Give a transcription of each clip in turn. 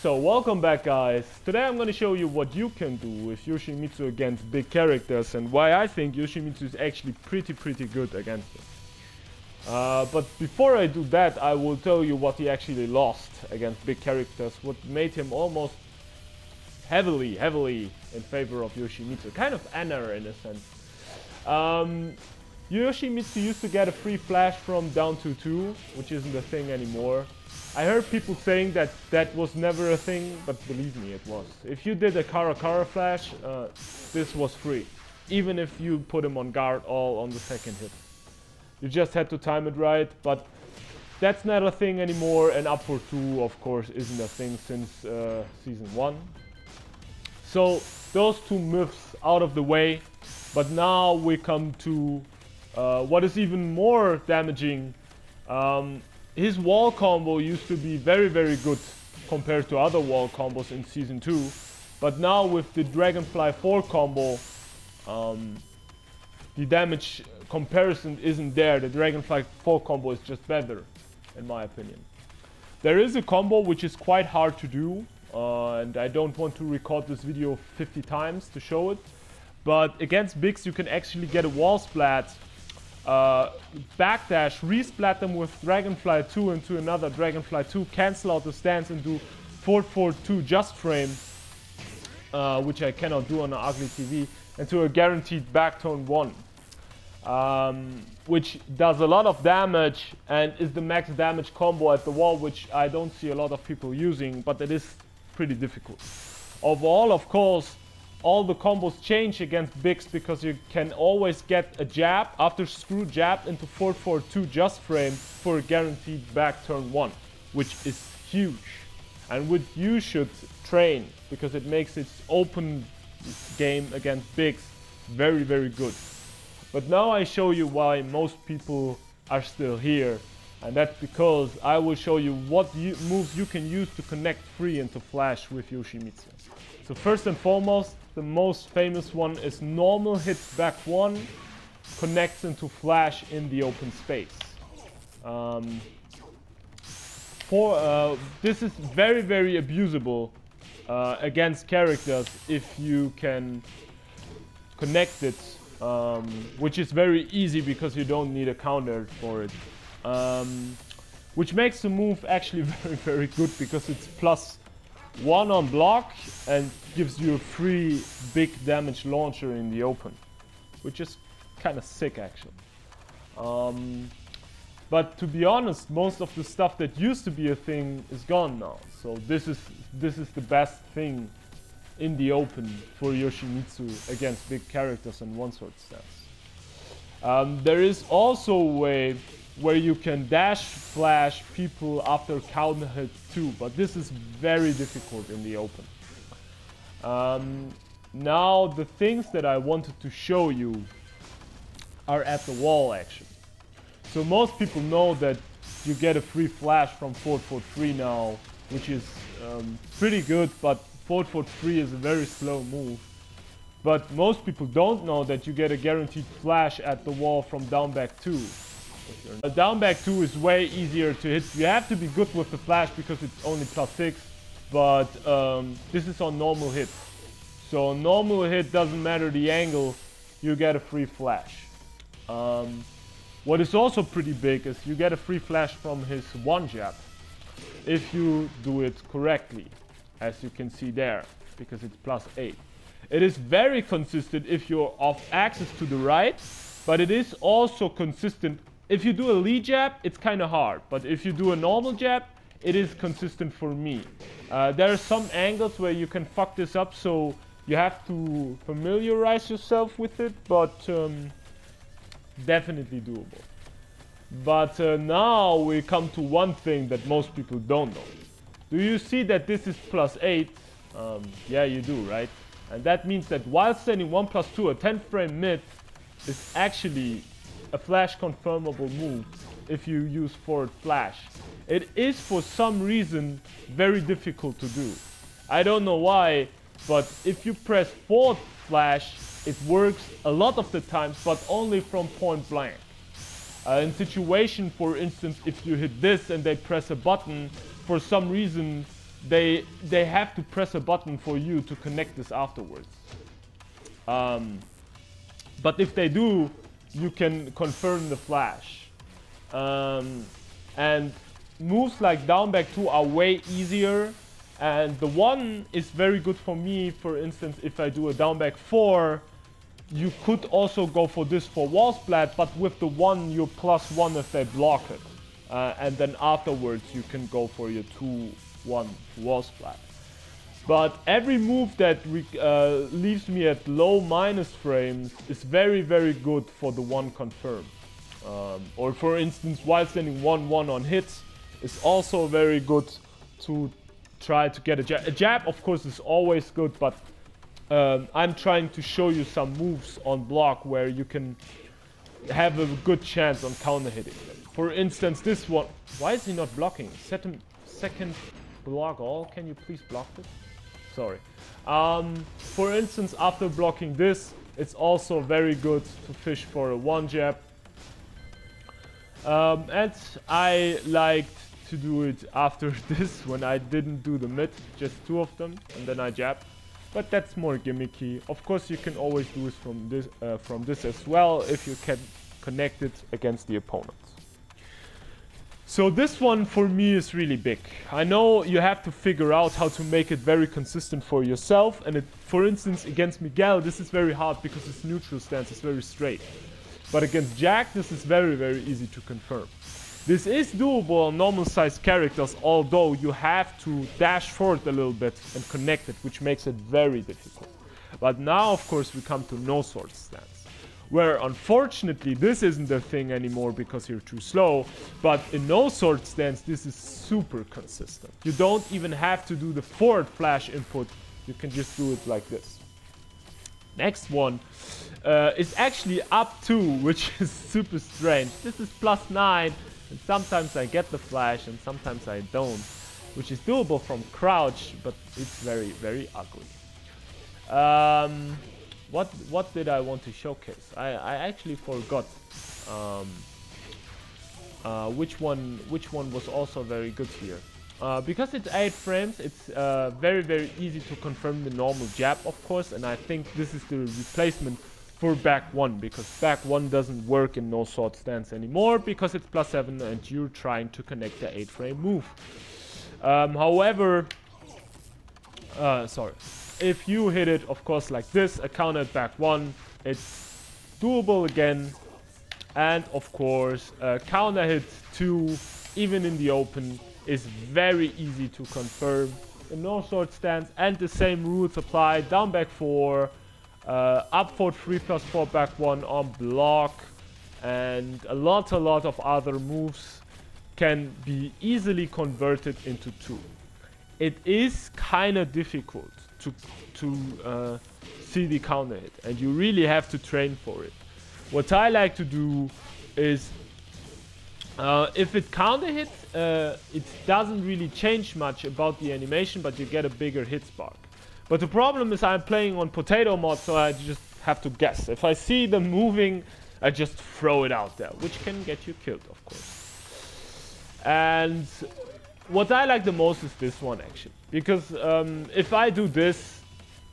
So welcome back, guys. Today I'm going to show you what you can do with Yoshimitsu against big characters and why I think Yoshimitsu is actually pretty good against them. But before I do that, I will tell you what he actually lost against big characters, what made him almost heavily in favor of Yoshimitsu. Kind of Anna in a sense. Yoshimitsu used to get a free flash from down to 2, which isn't a thing anymore. I heard people saying that that was never a thing, but believe me, it was. If you did a Kara flash, this was free. Even if you put him on guard all on the second hit. You just had to time it right, but that's not a thing anymore, and up for 2, of course, isn't a thing since Season 1. So, those two myths out of the way, but now we come to what is even more damaging. His wall combo used to be very good compared to other wall combos in Season 2, but now with the Dragonfly 4 combo, the damage comparison isn't there. The Dragonfly 4 combo is just better, in my opinion. There is a combo which is quite hard to do, and I don't want to record this video 50 times to show it, but against bigs you can actually get a wall splat, backdash, resplat them with Dragonfly 2 into another Dragonfly 2, cancel out the stance and do 4-4-2 just frame, which I cannot do on an ugly TV, into a guaranteed backturn 1, which does a lot of damage and is the max damage combo at the wall, which I don't see a lot of people using, but it is pretty difficult. Overall, of course, all the combos change against bigs because you can always get a jab after screw jab into 4-4-2 just frame for a guaranteed back turn 1, which is huge and which you should train because it makes its open game against bigs very good. But now I show you why most people are still here, and that's because I will show you what moves you can use to connect free into flash with Yoshimitsu. So first and foremost, the most famous one is normal hits back 1, connects into flash in the open space. This is very abusable against characters if you can connect it, which is very easy because you don't need a counter for it. Which makes the move actually very good because it's +1 on block and gives you a free big damage launcher in the open, which is kind of sick actually. But to be honest, most of the stuff that used to be a thing is gone now. So this is the best thing in the open for Yoshimitsu against big characters and one-sword stance. There is also a way where you can dash flash people after counter hits too, but this is very difficult in the open. Now the things that I wanted to show you are at the wall actually. So most people know that you get a free flash from 4-4-3 now, which is pretty good, but 4-4-3 is a very slow move. But most people don't know that you get a guaranteed flash at the wall from down back 2. Down back 2 is way easier to hit. You have to be good with the flash because it's only +6, but this is on normal hit. So on normal hit, doesn't matter the angle, you get a free flash. What is also pretty big is you get a free flash from his 1 jab if you do it correctly, as you can see there, because it's +8. It is very consistent if you're off axis to the right, but it is also consistent. If you do a lead jab, it's kind of hard, but if you do a normal jab, it is consistent for me. There are some angles where you can fuck this up, so you have to familiarize yourself with it, but definitely doable. But now we come to one thing that most people don't know. Do you see that this is +8? Yeah, you do, right? And that means that while standing 1+2, a 10 frame mid is actually a flash confirmable move if you use forward flash. It is for some reason very difficult to do. I don't know why, but if you press forward flash, it works a lot of the times, but only from point blank. In situation, for instance, if you hit this and they press a button, for some reason they have to press a button for you to connect this afterwards. But if they do, you can confirm the flash. And moves like down back 2 are way easier. And the 1 is very good for me. For instance, if I do a down back 4, you could also go for this for wall splat, but with the 1 you're +1 if they block it. And then afterwards you can go for your 2-1 wall splat. But every move that leaves me at low minus frames is very, very good for the 1 confirm. Or for instance, while standing 1-1 on hits is also very good to try to get a jab. A jab, of course, is always good, but I'm trying to show you some moves on block where you can have a good chance on counter hitting them. For instance, this one. Why is he not blocking? Set him second block all. Can you please block this? Sorry. For instance, after blocking this, it's also very good to fish for a 1 jab. And I liked to do it after this when I didn't do the mid, just 2 of them, and then I jab. But that's more gimmicky. Of course, you can always do it from this as well if you can connect it against the opponents. So this one for me is really big. I know you have to figure out how to make it very consistent for yourself. And for instance, against Miguel, this is very hard because his neutral stance is very straight. But against Jack, this is very, very easy to confirm. This is doable on normal sized characters, although you have to dash forward a little bit and connect it, which makes it very difficult. But now, of course, we come to no sword stance, where unfortunately this isn't a thing anymore because you're too slow. But in no sword stance, this is super consistent. You don't even have to do the forward flash input. You can just do it like this. Next one is actually up 2, which is super strange. This is +9. And sometimes I get the flash and sometimes I don't, which is doable from crouch, but it's very, very ugly. What did I want to showcase? I actually forgot which one was also very good here. Because it's 8 frames, it's very, very easy to confirm the normal jab, of course, and I think this is the replacement for back 1, because back 1 doesn't work in no sword stance anymore because it's +7 and you're trying to connect the 8 frame move. However, if you hit it, of course, like this, a counter at back 1, it's doable again. And of course, counter hit 2, even in the open, is very easy to confirm in no sword stance, and the same rules apply. Down back 4, up forward 3 +4 back 1 on block, and a lot of other moves can be easily converted into 2. It is kind of difficult to see the counter hit, and you really have to train for it. What I like to do is if it counter hits, it doesn't really change much about the animation, but you get a bigger hit spark. But the problem is I'm playing on potato mod, so I just have to guess. If I see them moving, I just throw it out there, which can get you killed, of course. And what I like the most is this one, actually. Because if I do this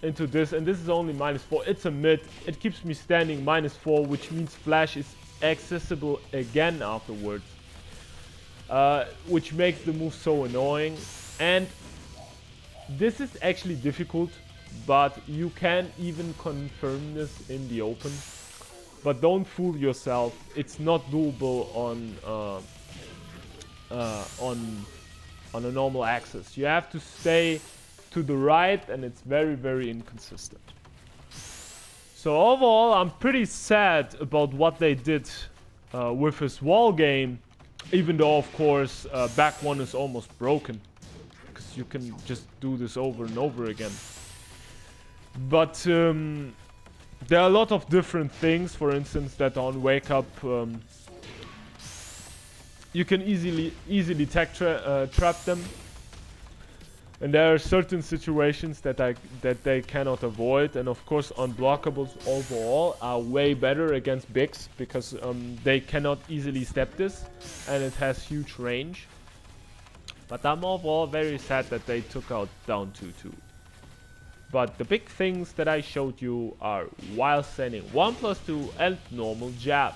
into this, and this is only -4, it's a mid, it keeps me standing -4, which means flash is accessible again afterwards. Which makes the move so annoying. And this is actually difficult, but you can even confirm this in the open. But don't fool yourself, it's not doable on a normal axis. You have to stay to the right, and it's very, very inconsistent. So overall, I'm pretty sad about what they did with his wall game, even though, of course, back 1 is almost broken, because you can just do this over and over again. But there are a lot of different things, for instance, that on Wake Up you can easily tech trap them. And there are certain situations that they cannot avoid, and of course unblockables overall are way better against bigs because they cannot easily step this, and it has huge range. But I'm overall very sad that they took out down 2-2. But the big things that I showed you are while standing 1+2 and normal jab.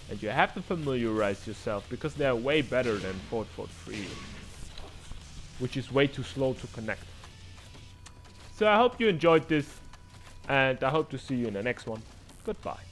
And you have to familiarize yourself because they are way better than 4-4-3, which is way too slow to connect. So I hope you enjoyed this, and I hope to see you in the next one. Goodbye.